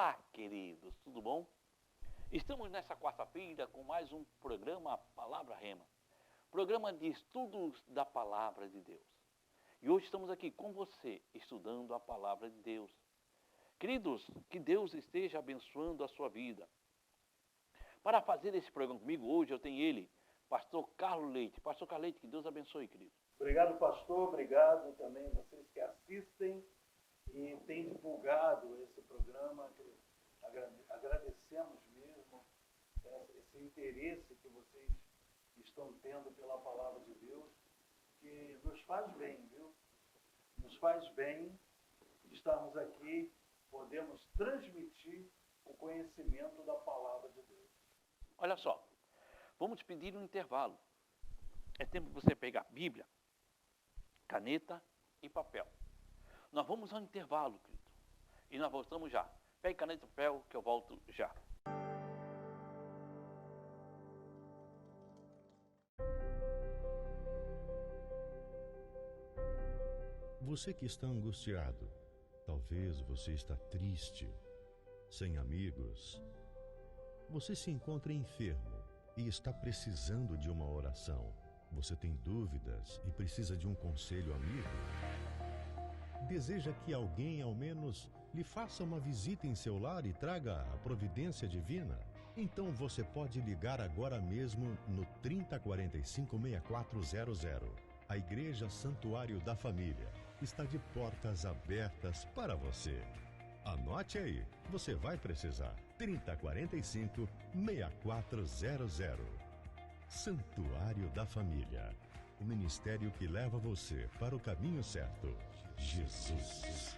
Olá, queridos, tudo bom? Estamos nessa quarta-feira com mais um programa Palavra Rema, programa de estudos da Palavra de Deus. E hoje estamos aqui com você, estudando a Palavra de Deus. Queridos, que Deus esteja abençoando a sua vida. Para fazer esse programa comigo, hoje eu tenho ele, Pastor Carlos Leite. Pastor Carlos Leite, que Deus abençoe, querido. Obrigado, pastor. Obrigado também vocês que assistem e têm divulgado esse programa. Agradecemos mesmo esse interesse que vocês estão tendo pela palavra de Deus, que nos faz bem, viu? Nos faz bem estarmos aqui, podemos transmitir o conhecimento da palavra de Deus. Olha só, vamos pedir um intervalo. É tempo de você pegar a Bíblia, caneta e papel. Nós vamos ao intervalo, querido. E nós voltamos já. Pegue caneta e papel que eu volto já. Você que está angustiado, talvez você está triste, sem amigos. Você se encontra enfermo e está precisando de uma oração. Você tem dúvidas e precisa de um conselho amigo? Deseja que alguém, ao menos, lhe faça uma visita em seu lar e traga a providência divina? Então você pode ligar agora mesmo no 3045-6400. A Igreja Santuário da Família está de portas abertas para você. Anote aí, você vai precisar. 3045-6400. Santuário da Família, o ministério que leva você para o caminho certo. Jesus.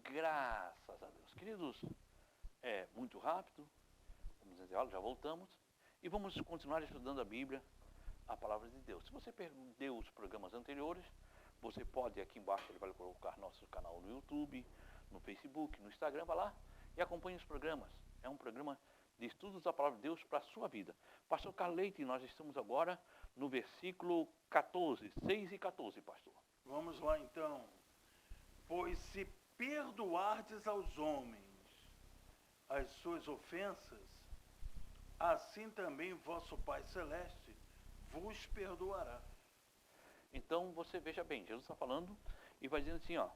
Graças a Deus. Queridos, é muito rápido, vamos intervalo, já voltamos, e vamos continuar estudando a Bíblia, a Palavra de Deus. Se você perdeu os programas anteriores, você pode, aqui embaixo, ele vai colocar nosso canal no YouTube, no Facebook, no Instagram, vai lá e acompanhe os programas. É um programa de estudos da Palavra de Deus para a sua vida. Pastor Carlos Leite, nós estamos agora no versículo 14, 6 e 14, pastor. Vamos lá então. Pois se perdoardes aos homens as suas ofensas, assim também vosso Pai Celeste vos perdoará. Então você veja bem, Jesus está falando e vai dizendo assim, ó,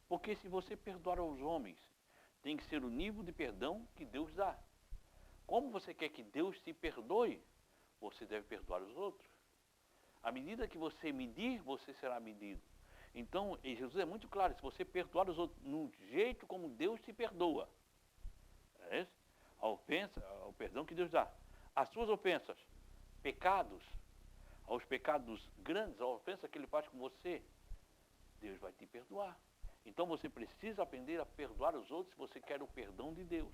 porque se você perdoar aos homens, tem que ser o nível de perdão que Deus dá. Como você quer que Deus te perdoe, você deve perdoar os outros. À medida que você medir, você será medido. Então, Jesus é muito claro, se você perdoar os outros no jeito como Deus te perdoa, é isso? A ofensa, o perdão que Deus dá. As suas ofensas, pecados, aos pecados grandes, a ofensa que Ele faz com você, Deus vai te perdoar. Então você precisa aprender a perdoar os outros se você quer o perdão de Deus.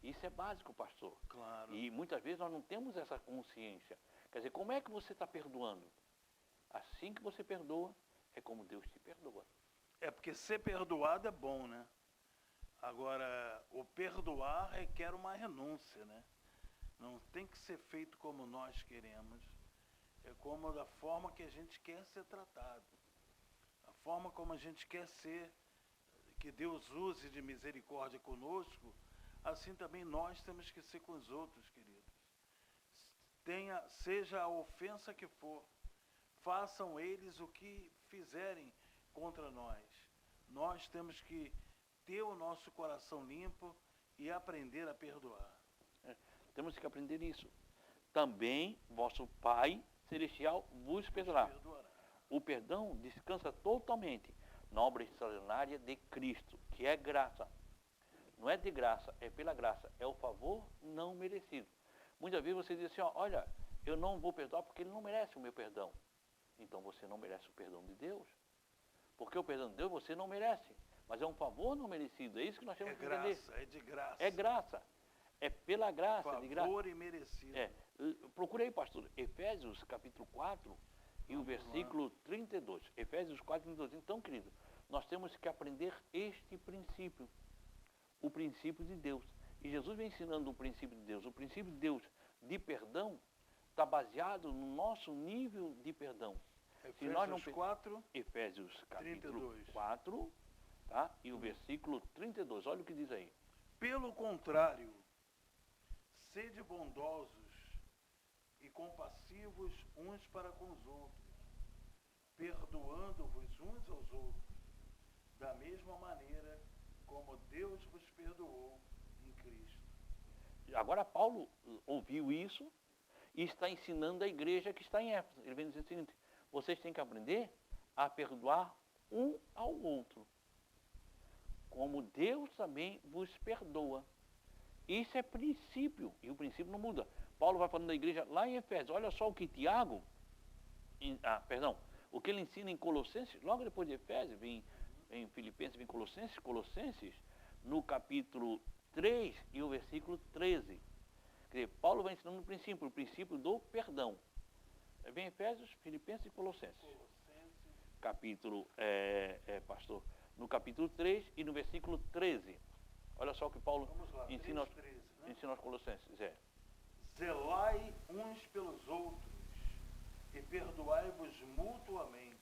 Isso é básico, pastor. Claro. E muitas vezes nós não temos essa consciência. Quer dizer, como é que você está perdoando? Assim que você perdoa, é como Deus te perdoa. É porque ser perdoado é bom, né? Agora, o perdoar requer uma renúncia, né? Não tem que ser feito como nós queremos. É como da forma que a gente quer ser tratado. A forma como a gente quer ser, que Deus use de misericórdia conosco, assim também nós temos que ser com os outros, queridos. Seja a ofensa que for, façam eles o que fizerem contra nós. Nós temos que ter o nosso coração limpo e aprender a perdoar. Temos que aprender isso. Também vosso Pai Celestial vos perdoará. O perdão descansa totalmente na obra extraordinária de Cristo, que é graça. Não é de graça, é pela graça. É o favor não merecido. Muitas vezes você diz assim, ó, olha, eu não vou perdoar porque ele não merece o meu perdão. Então você não merece o perdão de Deus. Porque o perdão de Deus você não merece. Mas é um favor não merecido. É isso que nós temos que entender. É de graça. É graça. É pela graça, favor de graça. Favor e merecido. Procura aí, pastor, Efésios capítulo 4 e o versículo 32. Efésios 4, 32. Então, querido, nós temos que aprender este princípio. O princípio de Deus. E Jesus vem ensinando o princípio de Deus. O princípio de Deus de perdão está baseado no nosso nível de perdão. Se nós não Efésios 4, Efésios capítulo 32. 4, tá? E o versículo 32, olha o que diz aí. pelo contrário, sede bondosos e compassivos uns para com os outros, perdoando-vos uns aos outros, da mesma maneira como Deus vos perdoou em Cristo. Agora Paulo ouviu isso e está ensinando a igreja que está em Éfeso. Ele vem dizer o seguinte: vocês têm que aprender a perdoar um ao outro, como Deus também vos perdoa. Isso é princípio, e o princípio não muda. Paulo vai falando da igreja lá em Efésios. Olha só o que Tiago, o que ele ensina em Colossenses, logo depois de Efésios, vem em Filipenses, vem Colossenses, no capítulo 3 e o versículo 13. Quer dizer, Paulo vai ensinando o princípio do perdão. Vem Efésios, Filipenses e Colossenses. Capítulo, pastor, no capítulo 3 e no versículo 13. Olha só o que Paulo ensina, 13, né? ensina aos Colossenses. Zelai uns pelos outros e perdoai-vos mutuamente.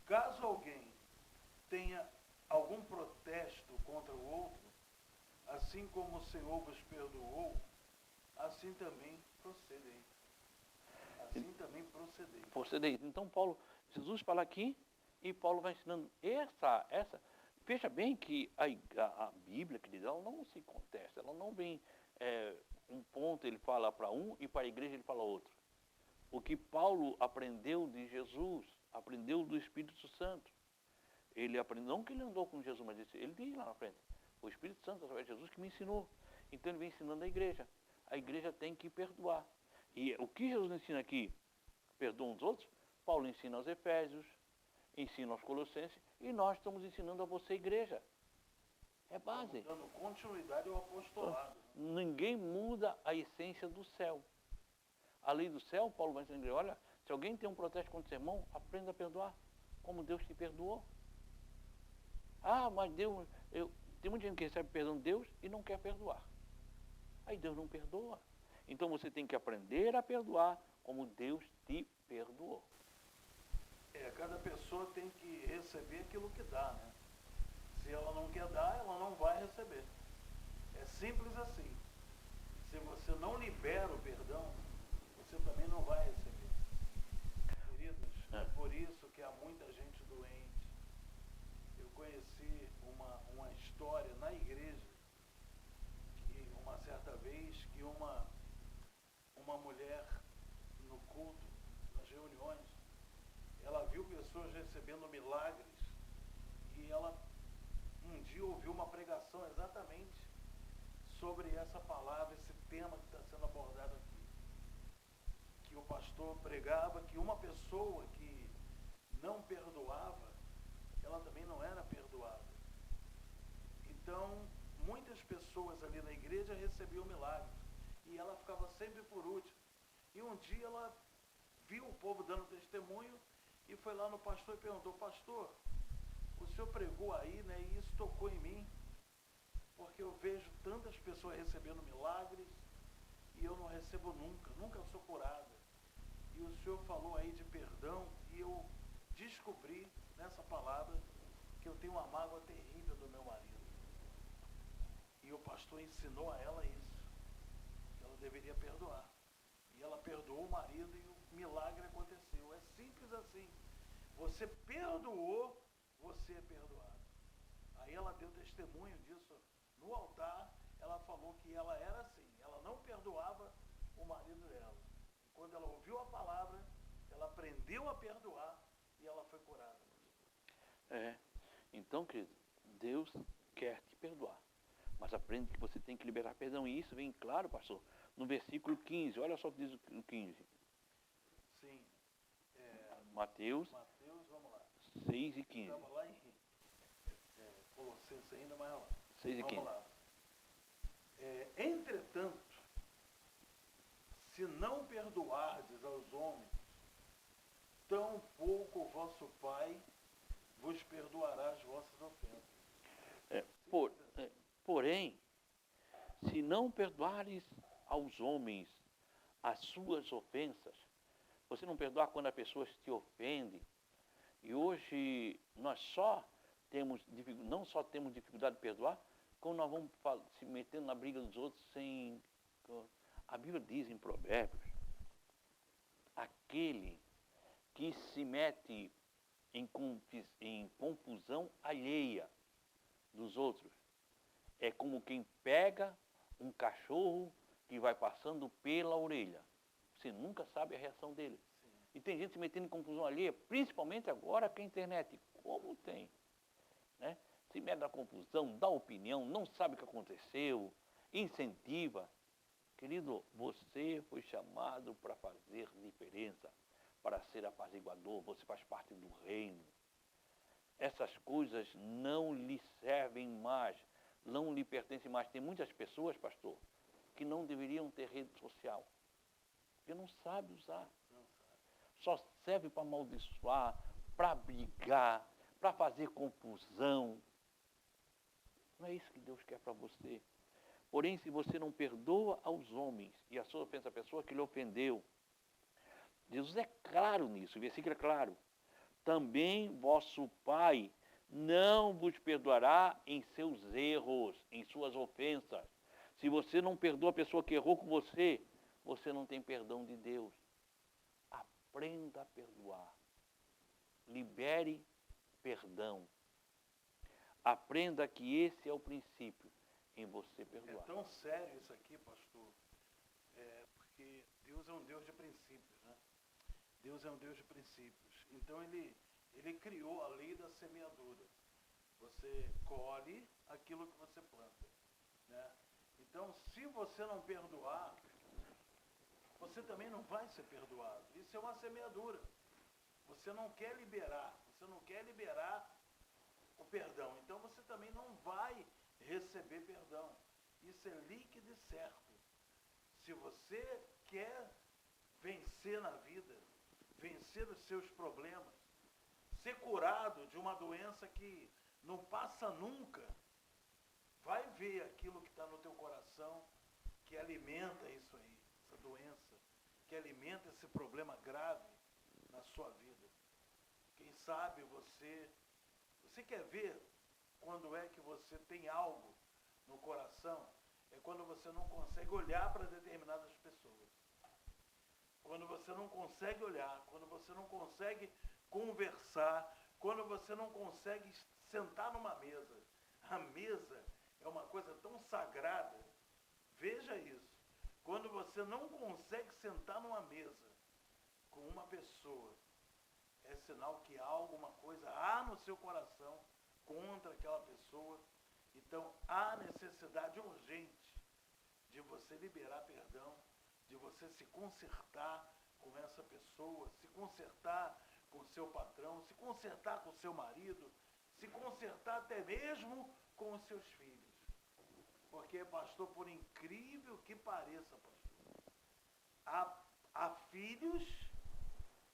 Caso alguém tenha algum protesto contra o outro, assim como o Senhor vos perdoou, assim também procedei. Assim também procedei. Então Jesus fala aqui e Paulo vai ensinando essa. Veja bem que a Bíblia, querida, ela não se contesta, ela não vem um ponto ele fala para um e para a igreja ele fala outro. O que Paulo aprendeu de Jesus, aprendeu do Espírito Santo. Ele aprendeu, não que ele andou com Jesus, mas ele diz lá na frente, o Espírito Santo, através de Jesus, que me ensinou. Então ele vem ensinando a igreja. A igreja tem que perdoar. E o que Jesus ensina aqui, perdoa uns outros, Paulo ensina aos Efésios, ensina aos Colossenses, e nós estamos ensinando a você, igreja. É base. Dando continuidade ao apostolado. Ninguém muda a essência do céu. A lei do céu, Paulo vai ensinar a igreja, olha, se alguém tem um protesto contra o seu irmão, aprenda a perdoar, como Deus te perdoou. Mas Deus, tem muita gente que recebe perdão de Deus e não quer perdoar. Aí Deus não perdoa. Então você tem que aprender a perdoar como Deus te perdoou. Cada pessoa tem que receber aquilo que dá, né? Se ela não quer dar, ela não vai receber. É simples assim. Se você não libera o perdão, você também não vai receber. Queridos, é por isso que há muita gente doente. Eu conheci uma história na igreja, que uma certa vez que uma mulher no culto, nas reuniões, ela viu pessoas recebendo milagres e ela um dia ouviu uma pregação exatamente sobre essa palavra, esse tema que está sendo abordado aqui. Que o pastor pregava que uma pessoa que não perdoava, ela também não era perdoada. Então, muitas pessoas ali na igreja recebiam milagres e ela ficava sempre por último. E um dia ela viu o povo dando testemunho e foi lá no pastor e perguntou: pastor, o senhor pregou aí, né, e isso tocou em mim, porque eu vejo tantas pessoas recebendo milagres e eu não recebo nunca sou curada. E o senhor falou aí de perdão e eu descobri nessa palavra que eu tenho uma mágoa terrível do meu marido. E o pastor ensinou a ela isso, que ela deveria perdoar. E ela perdoou o marido e o milagre aconteceu. É simples assim. Você perdoou, você é perdoado. Aí ela deu testemunho disso no altar. Ela falou que ela era assim, ela não perdoava o marido dela. Quando ela ouviu a palavra, ela aprendeu a perdoar e ela foi curada. Então, querido, Deus quer te perdoar. Mas aprende que você tem que liberar perdão. E isso vem claro, pastor, no versículo 15. Olha só o que diz o 15. Sim. Mateus, vamos lá. 6 e 15. Estava lá em Colossenses ainda, mas lá. 6 e 15. Vamos lá. Entretanto, se não perdoardes aos homens, tão pouco o vosso Pai vos perdoará as vossas ofensas. Porém, se não perdoares aos homens as suas ofensas, você não perdoar quando as pessoas te ofendem. E hoje nós não só temos dificuldade de perdoar, como nós vamos se metendo na briga dos outros sem... A Bíblia diz em Provérbios, aquele que se mete em confusão alheia dos outros é como quem pega um cachorro que vai passando pela orelha. Você nunca sabe a reação dele. Sim. E tem gente se metendo em confusão alheia, principalmente agora com a internet. Como tem? Né? Se mete na confusão, dá opinião, não sabe o que aconteceu, incentiva. Querido, você foi chamado para fazer diferença, para ser apaziguador, você faz parte do reino. Essas coisas não lhe servem mais, não lhe pertencem mais. Tem muitas pessoas, pastor, que não deveriam ter rede social, porque não sabe usar. Só serve para amaldiçoar, para brigar, para fazer confusão. Não é isso que Deus quer para você. Porém, se você não perdoa aos homens, e a sua ofensa a pessoa que lhe ofendeu, Jesus é claro nisso, o versículo é claro. Também vosso Pai não vos perdoará em seus erros, em suas ofensas. Se você não perdoa a pessoa que errou com você, você não tem perdão de Deus. Aprenda a perdoar. Libere perdão. Aprenda que esse é o princípio em você perdoar. É tão sério isso aqui, pastor, porque Deus é um Deus de princípios, né? Deus é um Deus de princípios. Então ele criou a lei da semeadura. Você colhe aquilo que você planta, né? Então, se você não perdoar, você também não vai ser perdoado. Isso é uma semeadura. Você não quer liberar o perdão. Então, você também não vai receber perdão. Isso é líquido e certo. Se você quer vencer na vida, vencer os seus problemas, ser curado de uma doença que não passa nunca, vai ver aquilo que está no teu coração, que alimenta isso aí, essa doença, que alimenta esse problema grave na sua vida. Quem sabe você quer ver quando é que você tem algo no coração? É quando você não consegue olhar para determinadas pessoas. Quando você não consegue olhar, quando você não consegue conversar, quando você não consegue sentar numa mesa. A mesa é uma coisa tão sagrada. Veja isso. Quando você não consegue sentar numa mesa com uma pessoa, é sinal que há alguma coisa no seu coração contra aquela pessoa. Então, há necessidade urgente de você liberar perdão, de você se consertar com essa pessoa, se consertar com o seu patrão, se consertar com o seu marido, se consertar até mesmo com os seus filhos. Porque, pastor, por incrível que pareça, pastor, há filhos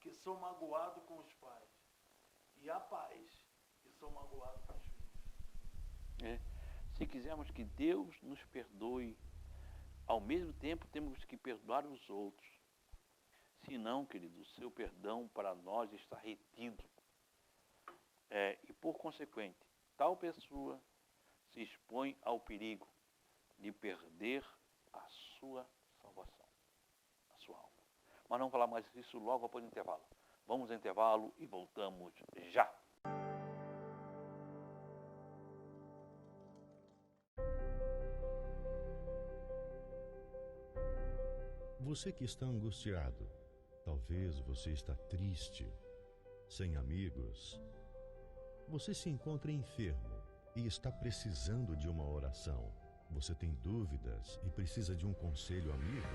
que são magoados com os pais e há pais que são magoados com os filhos. Se quisermos que Deus nos perdoe, ao mesmo tempo temos que perdoar os outros. Se não, querido, o seu perdão para nós está retido. E por consequente, tal pessoa se expõe ao perigo de perder a sua salvação, a sua alma. Mas não falar mais isso logo após o intervalo. Vamos ao intervalo e voltamos já. Você que está angustiado, talvez você está triste, sem amigos. Você se encontra enfermo e está precisando de uma oração. Você tem dúvidas e precisa de um conselho amigo?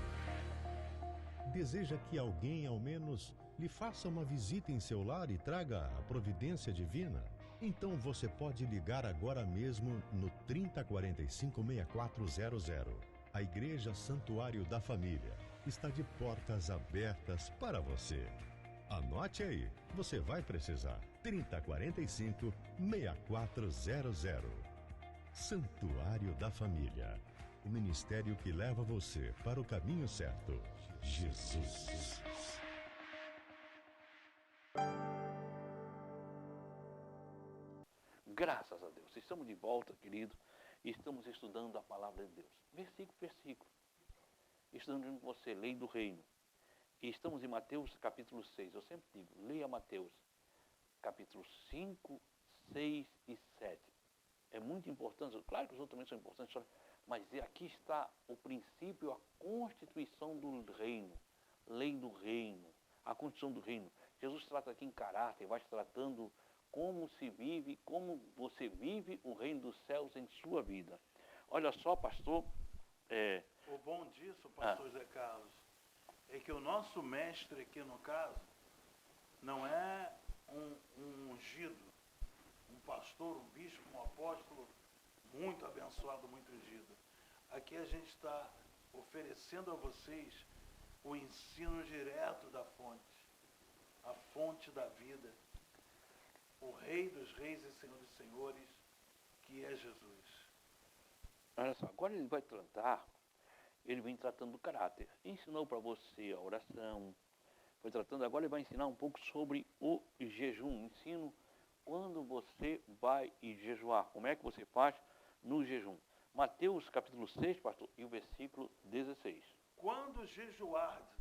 Deseja que alguém, ao menos, lhe faça uma visita em seu lar e traga a providência divina? Então você pode ligar agora mesmo no 3045-6400. A Igreja Santuário da Família está de portas abertas para você. Anote aí, você vai precisar. 3045-6400. Santuário da Família. O ministério que leva você para o caminho certo. Jesus. Graças a Deus. Estamos de volta, querido, e estamos estudando a palavra de Deus. Versículo por versículo. Estudando com você, lei do reino. E estamos em Mateus capítulo 6. Eu sempre digo, leia Mateus capítulo 5, 6 e 7. É muito importante, claro que os outros também são importantes, mas aqui está o princípio, a constituição do reino, lei do reino, a constituição do reino. Jesus trata aqui em caráter, vai tratando como se vive, como você vive o reino dos céus em sua vida. Olha só, pastor. O bom disso, pastor Zé Carlos, é que o nosso mestre aqui no caso, não é um ungido, um pastor, um bispo, um apóstolo muito abençoado, muito ungido. Aqui a gente está oferecendo a vocês o ensino direto da fonte, a fonte da vida, o Rei dos Reis e Senhor dos Senhores, que é Jesus. Olha só, agora ele vai tratar, ele vem tratando do caráter. Ensinou para você a oração, foi tratando, agora ele vai ensinar um pouco sobre o jejum. Ensino quando você vai jejuar, como é que você faz no jejum. Mateus capítulo 6, pastor, e o versículo 16. Quando jejuardes,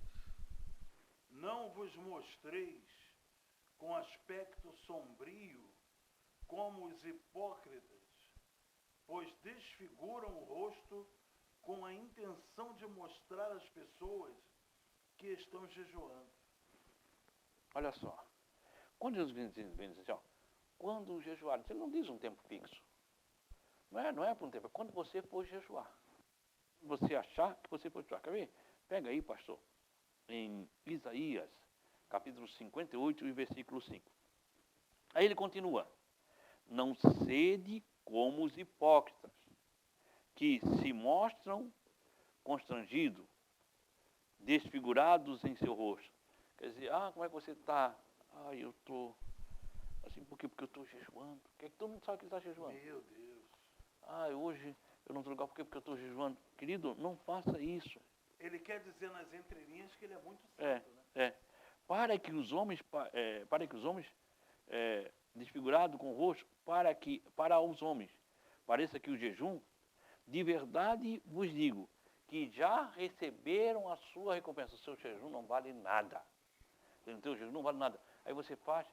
não vos mostreis com aspecto sombrio como os hipócritas, pois desfiguram o rosto com a intenção de mostrar às pessoas que estão jejuando. Olha só, quando Jesus vem dizer assim, ó, quando jejuar, ele não diz um tempo fixo. Não é por um tempo, é quando você for jejuar. Você achar que você for jejuar. Quer ver? Pega aí, pastor, em Isaías, capítulo 58 e versículo 5. Aí ele continua. Não sede como os hipócritas, que se mostram constrangidos, desfigurados em seu rosto. Quer dizer, como é que você está? Eu estou assim, por quê? Porque eu estou jejuando. Que todo mundo sabe que ele está jejuando. Meu Deus. Hoje eu não estou legal, por quê? Porque eu estou jejuando. Querido, não faça isso. Ele quer dizer nas entrelinhas que ele é muito santo, né? Para que os homens, desfigurados com o rosto, para os homens, pareça que o jejum, de verdade vos digo, que já receberam a sua recompensa. O seu jejum não vale nada. O teu jejum não vale nada. Aí você faz,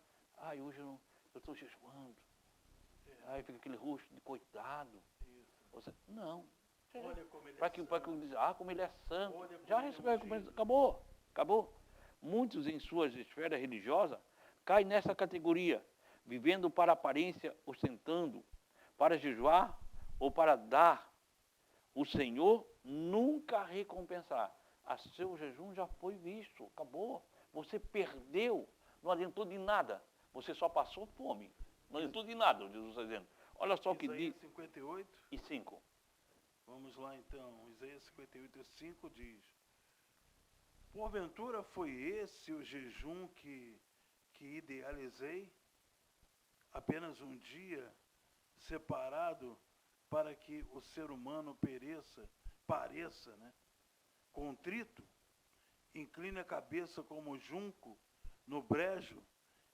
hoje eu estou jejuando. Aí fica aquele rosto de coitado. Você, não. Olha como ele Para que diz, como ele é santo. Já recebeu a recompensa. Acabou. Muitos em suas esferas religiosas caem nessa categoria, vivendo para aparência, ostentando, para jejuar ou para dar. O Senhor nunca recompensar. A seu jejum já foi visto, acabou. Você perdeu, não adiantou de nada. Você só passou fome. Não adiantou de nada, Jesus está dizendo. Olha só o que diz. Isaías 58 e 5. Vamos lá então. Isaías 58 e 5 diz: porventura foi esse o jejum que idealizei? Apenas um dia separado para que o ser humano pareça, né, contrito, incline a cabeça como junco no brejo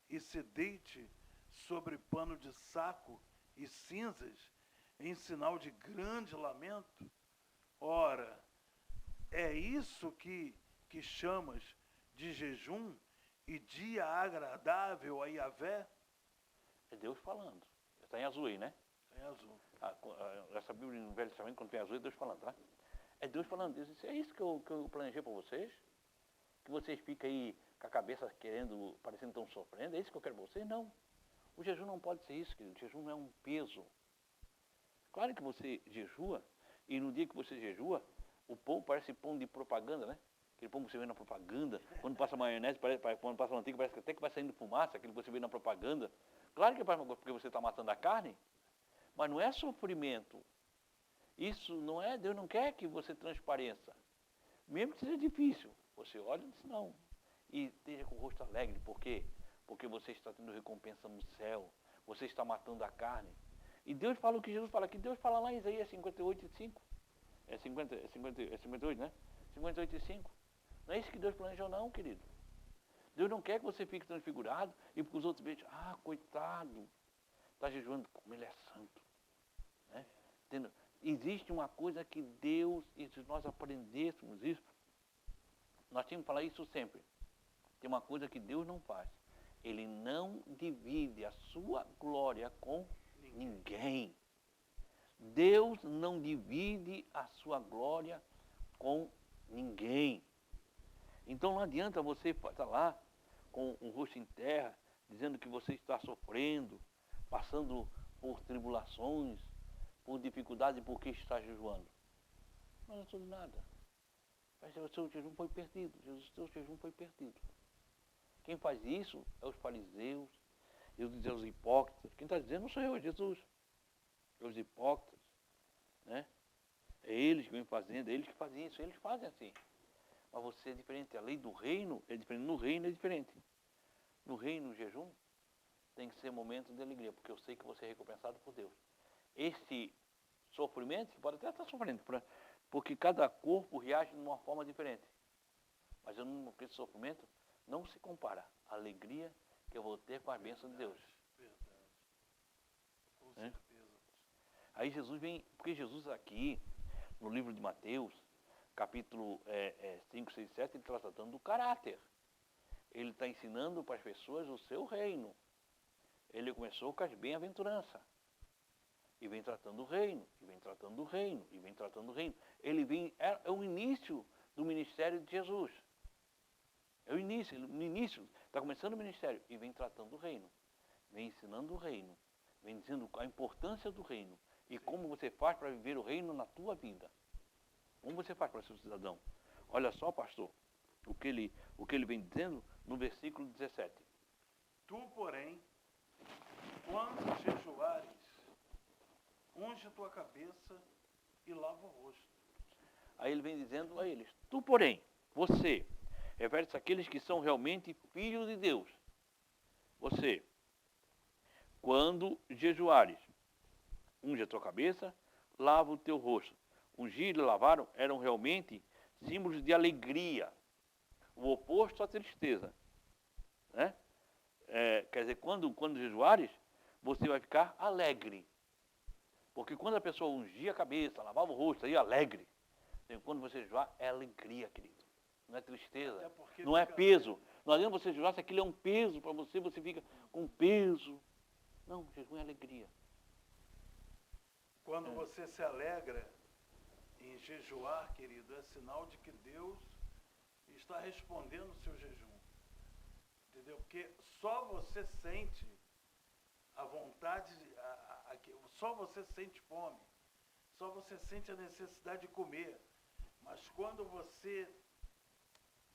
e se deite sobre pano de saco e cinzas em sinal de grande lamento? Ora, é isso que chamas de jejum e dia agradável a Yahvé? É Deus falando. Está em azul aí, né? Está em azul. Essa Bíblia no Velho Testamento, quando tem azul, é Deus falando, tá? É Deus falando. Deus disse, é isso que eu planejei para vocês? Que vocês ficam aí com a cabeça querendo, parecendo que estão sofrendo? É isso que eu quero para vocês? Não. O jejum não pode ser isso, querido. O jejum não é um peso. Claro que você jejua, e no dia que você jejua, o pão parece pão de propaganda, né? Aquele pão que você vê na propaganda, quando passa maionese, quando passa manteiga, parece até que vai saindo fumaça, aquilo que você vê na propaganda. Claro que é porque você está matando a carne, mas não é sofrimento. Isso não é, Deus não quer que você transpareça. Mesmo que seja difícil, você olha e diz não. E esteja com o rosto alegre, por quê? Porque você está tendo recompensa no céu, você está matando a carne. E Deus fala o que Jesus fala aqui, Deus fala lá em Isaías 58 e 5. É 58, né? 58 e 5. Não é isso que Deus planejou não, querido. Deus não quer que você fique transfigurado e que os outros vejam, ah, coitado, está jejuando, como ele é santo. Né? Entendeu? Existe uma coisa que Deus, e se nós aprendêssemos isso, nós temos que falar isso sempre. Tem uma coisa que Deus não faz. Ele não divide a sua glória com ninguém. Deus não divide a sua glória com ninguém. Então não adianta você estar lá com o rosto em terra, dizendo que você está sofrendo, passando por tribulações, por dificuldade, porque está jejuando. Mas não sou de nada. Mas o seu jejum foi perdido. O seu jejum foi perdido. Quem faz isso é os fariseus, os hipócritas. Quem está dizendo não sou eu, é Jesus. É os hipócritas. Né? É eles que vêm fazendo, é eles que fazem isso, eles fazem assim. Mas você é diferente. A lei do reino é diferente. No reino é diferente. No reino, o jejum tem que ser momento de alegria, porque eu sei que você é recompensado por Deus. Esse sofrimento, você pode até estar sofrendo, porque cada corpo reage de uma forma diferente. Mas esse sofrimento não se compara à alegria que eu vou ter com a bênção de Deus. Verdade. Com É? certeza. Aí Jesus vem, porque Jesus aqui, no livro de Mateus, capítulo 5, 6, 7, ele está tratando do caráter. Ele está ensinando para as pessoas o seu reino. Ele começou com as bem-aventuranças. E vem tratando o reino, e vem tratando o reino, e vem tratando o reino. Ele vem, é o início do ministério de Jesus. É o início, no início, está começando o ministério, e vem tratando o reino. Vem ensinando o reino, vem dizendo a importância do reino. E como você faz para viver o reino na tua vida. Como você faz para ser um cidadão? Olha só, pastor, o que ele vem dizendo no versículo 17. Tu, porém, quando jejuares, unge a tua cabeça e lava o rosto. Aí ele vem dizendo a eles, tu, porém, você, refere-se àqueles que são realmente filhos de Deus. Você, quando jejuares, unge a tua cabeça, lava o teu rosto. Ungir e lavaram eram realmente símbolos de alegria, o oposto à tristeza. Né? Quer dizer, quando jejuares, você vai ficar alegre. Porque quando a pessoa ungia a cabeça, lavava o rosto, aí alegre. Então, quando você jejuar, é alegria, querido. Não é tristeza, não é peso. Não adianta você jejuar se aquilo é um peso para você, você fica com peso. Não, jejum é alegria. Quando você se alegra em jejuar, querido, é sinal de que Deus está respondendo o seu jejum. Entendeu? Porque só você sente a vontade, só você sente fome, só você sente a necessidade de comer. Mas quando você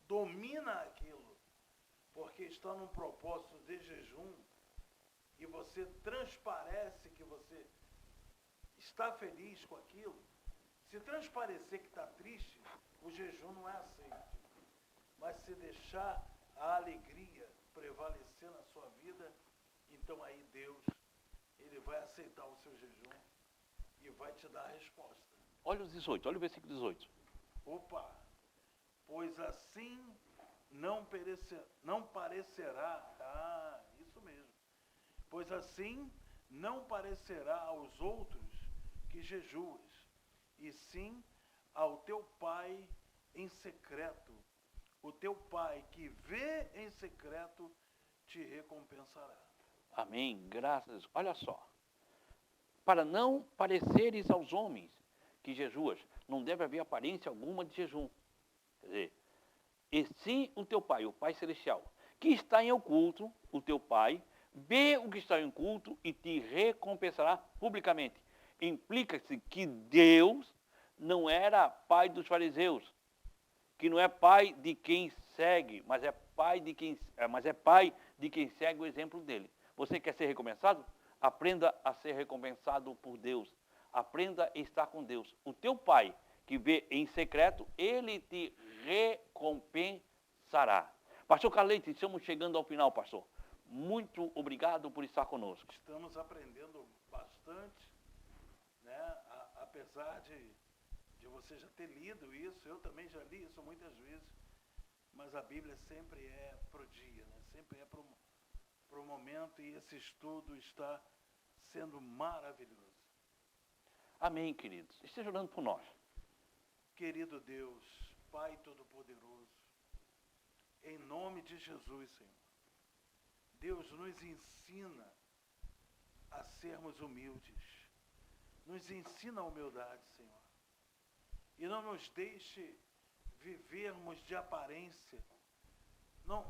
domina aquilo, porque está num propósito de jejum, e você transparece que você está feliz com aquilo, se transparecer que está triste, o jejum não é aceito. Mas se deixar a alegria prevalecer na sua vida, então aí Deus, Ele vai aceitar o seu jejum e vai te dar a resposta. Olha os 18, olha o versículo 18. Opa! Pois assim não parecerá, isso mesmo. Pois assim não parecerá aos outros que jejuas, e sim ao teu Pai em secreto. O teu Pai que vê em secreto te recompensará. Amém, graças a Deus. Olha só, para não pareceres aos homens que jejuas, não deve haver aparência alguma de jejum. Quer dizer, e sim o teu Pai, o Pai Celestial, que está em oculto, o teu Pai, vê o que está em oculto e te recompensará publicamente. Implica-se que Deus não era pai dos fariseus, que não é pai de quem segue, mas é pai de quem segue o exemplo dele. Você quer ser recompensado? Aprenda a ser recompensado por Deus. Aprenda a estar com Deus. O teu Pai, que vê em secreto, ele te recompensará. Pastor Carlete, estamos chegando ao final, pastor. Muito obrigado por estar conosco. Estamos aprendendo bastante, né? Apesar de você já ter lido isso, eu também já li isso muitas vezes, mas a Bíblia sempre é pro dia, né? Sempre é pro momento, e esse estudo está sendo maravilhoso. Amém, queridos. Esteja orando por nós. Querido Deus, Pai Todo-Poderoso, em nome de Jesus, Senhor, Deus nos ensina a sermos humildes, nos ensina a humildade, Senhor, e não nos deixe vivermos de aparência,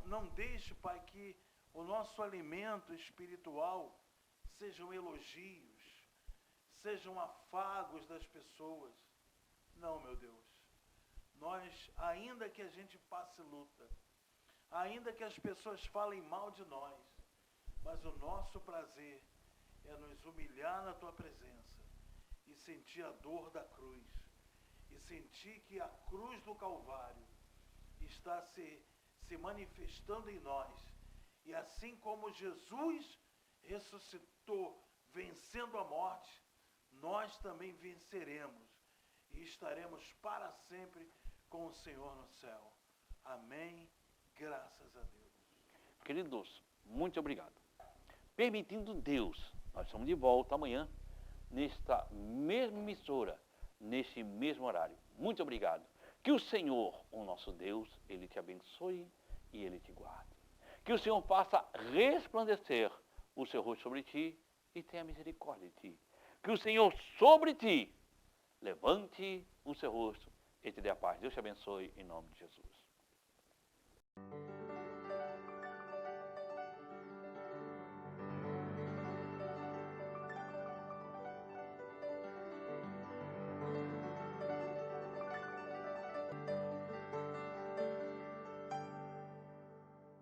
não deixe, Pai, que o nosso alimento espiritual sejam elogios, sejam afagos das pessoas. Não, meu Deus. Nós, ainda que a gente passe luta, ainda que as pessoas falem mal de nós, mas o nosso prazer é nos humilhar na Tua presença e sentir a dor da cruz, e sentir que a cruz do Calvário está se manifestando em nós. E assim como Jesus ressuscitou, vencendo a morte, nós também venceremos e estaremos para sempre com o Senhor no céu. Amém. Graças a Deus. Queridos, muito obrigado. Permitindo Deus, nós estamos de volta amanhã, nesta mesma emissora, neste mesmo horário. Muito obrigado. Que o Senhor, o nosso Deus, Ele te abençoe e Ele te guarde. Que o Senhor faça resplandecer o seu rosto sobre ti e tenha misericórdia de ti. Que o Senhor sobre ti levante o seu rosto e te dê a paz. Deus te abençoe em nome de Jesus.